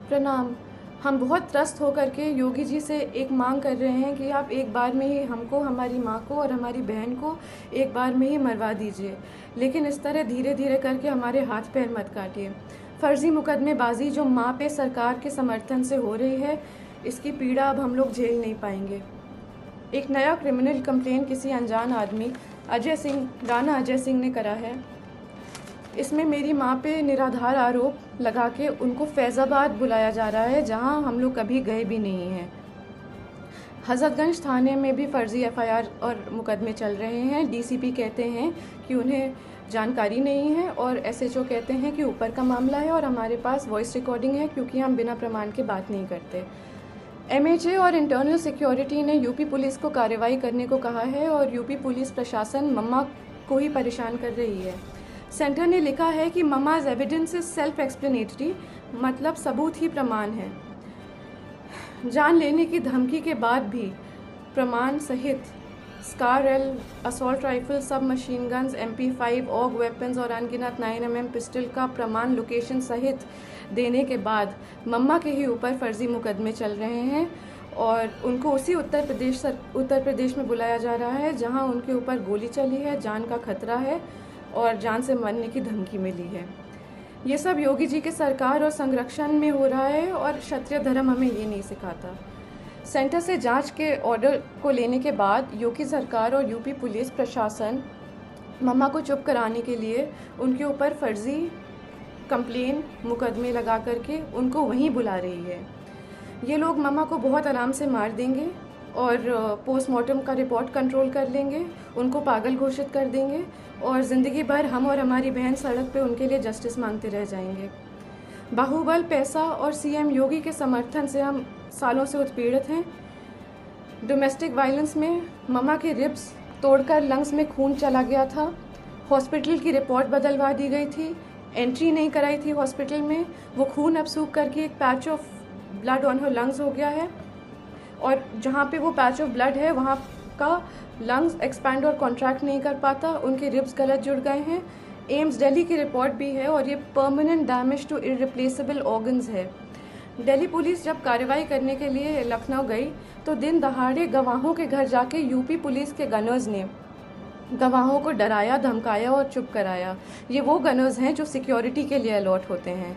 प्रणाम। हम बहुत त्रस्त होकर के योगी जी से एक मांग कर रहे हैं कि आप एक बार में ही हमको, हमारी माँ को और हमारी बहन को एक बार में ही मरवा दीजिए, लेकिन इस तरह धीरे धीरे करके हमारे हाथ पैर मत काटिए। फर्जी मुकदमेबाजी जो माँ पे सरकार के समर्थन से हो रही है, इसकी पीड़ा अब हम लोग झेल नहीं पाएंगे। एक नया क्रिमिनल कंप्लेन किसी अनजान आदमी राणा अजय सिंह ने करा है। इसमें मेरी माँ पे निराधार आरोप लगा के उनको फैज़ाबाद बुलाया जा रहा है, जहाँ हम लोग कभी गए भी नहीं हैं। हज़रतगंज थाने में भी फर्जी एफआईआर और मुकदमे चल रहे हैं। डीसीपी कहते हैं कि उन्हें जानकारी नहीं है और एसएचओ कहते हैं कि ऊपर का मामला है और हमारे पास वॉइस रिकॉर्डिंग है, क्योंकि हम बिना प्रमाण के बात नहीं करते। एमएचए और इंटरनल सिक्योरिटी ने यूपी पुलिस को कार्रवाई करने को कहा है और यूपी पुलिस प्रशासन मम्मा को ही परेशान कर रही है। सेंटर ने लिखा है कि mamma's evidence is self explanatory, मतलब सबूत ही प्रमाण है। जान लेने की धमकी के बाद भी प्रमाण सहित SCAR L, assault rifle, sub machine guns, MP5, AUG weapons और अनगिनत 9mm पिस्टल का प्रमाण लोकेशन सहित देने के बाद मम्मा के ही ऊपर फर्जी मुकदमे चल रहे हैं और उनको उसी उत्तर प्रदेश में बुलाया जा रहा है, जहां उनके ऊपर गोली चली है, जान का खतरा है और जान से मरने की धमकी मिली है। ये सब योगी जी के सरकार और संरक्षण में हो रहा है और क्षत्रिय धर्म हमें ये नहीं सिखाता। सेंटर से जांच के ऑर्डर को लेने के बाद योगी सरकार और यूपी पुलिस प्रशासन मम्मा को चुप कराने के लिए उनके ऊपर फर्जी कंप्लेन मुकदमे लगा करके उनको वहीं बुला रही है। ये लोग मम्मा को बहुत आराम से मार देंगे और पोस्टमार्टम का रिपोर्ट कंट्रोल कर लेंगे, उनको पागल घोषित कर देंगे और ज़िंदगी भर हम और हमारी बहन सड़क पे उनके लिए जस्टिस मांगते रह जाएंगे। बाहुबल, पैसा और सीएम योगी के समर्थन से हम सालों से उत्पीड़ित हैं। डोमेस्टिक वायलेंस में मम्मा के रिब्स तोड़कर लंग्स में खून चला गया था। हॉस्पिटल की रिपोर्ट बदलवा दी गई थी, एंट्री नहीं कराई थी हॉस्पिटल में। वो खून अब सूख करके एक patch of blood on her lungs हो गया है और जहाँ पे वो पैच ऑफ ब्लड है वहाँ का लंग्स एक्सपैंड और कॉन्ट्रैक्ट नहीं कर पाता, उनके रिब्स गलत जुड़ गए हैं। एम्स दिल्ली की रिपोर्ट भी है और ये permanent damage to irreplaceable organs है। दिल्ली पुलिस जब कार्रवाई करने के लिए लखनऊ गई तो दिन दहाड़े गवाहों के घर जाके यूपी पुलिस के गनर्स ने गवाहों को डराया, धमकाया और चुप कराया। ये वो गनर्स हैं जो सिक्योरिटी के लिए अलॉट होते हैं।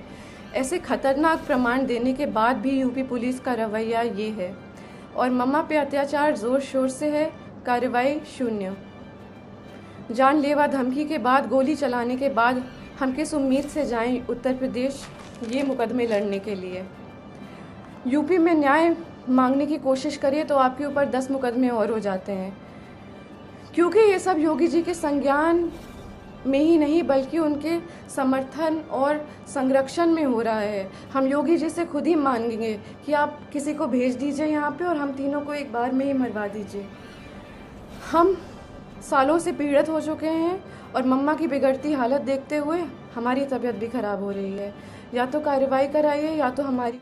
ऐसे खतरनाक प्रमाण देने के बाद भी यूपी पुलिस का रवैया ये है और मम्मा पे अत्याचार जोर शोर से है, कार्रवाई शून्य। जानलेवा धमकी के बाद, गोली चलाने के बाद हम किस उम्मीद से जाएं उत्तर प्रदेश ये मुकदमे लड़ने के लिए। यूपी में न्याय मांगने की कोशिश करिए तो आपके ऊपर 10 मुकदमे और हो जाते हैं, क्योंकि ये सब योगी जी के संज्ञान में ही नहीं बल्कि उनके समर्थन और संरक्षण में हो रहा है। हम योगी जी से खुद ही मांगेंगे कि आप किसी को भेज दीजिए यहाँ पे और हम तीनों को एक बार में ही मरवा दीजिए। हम सालों से पीड़ित हो चुके हैं और मम्मा की बिगड़ती हालत देखते हुए हमारी तबीयत भी खराब हो रही है। या तो कार्रवाई कराइए या तो हमारी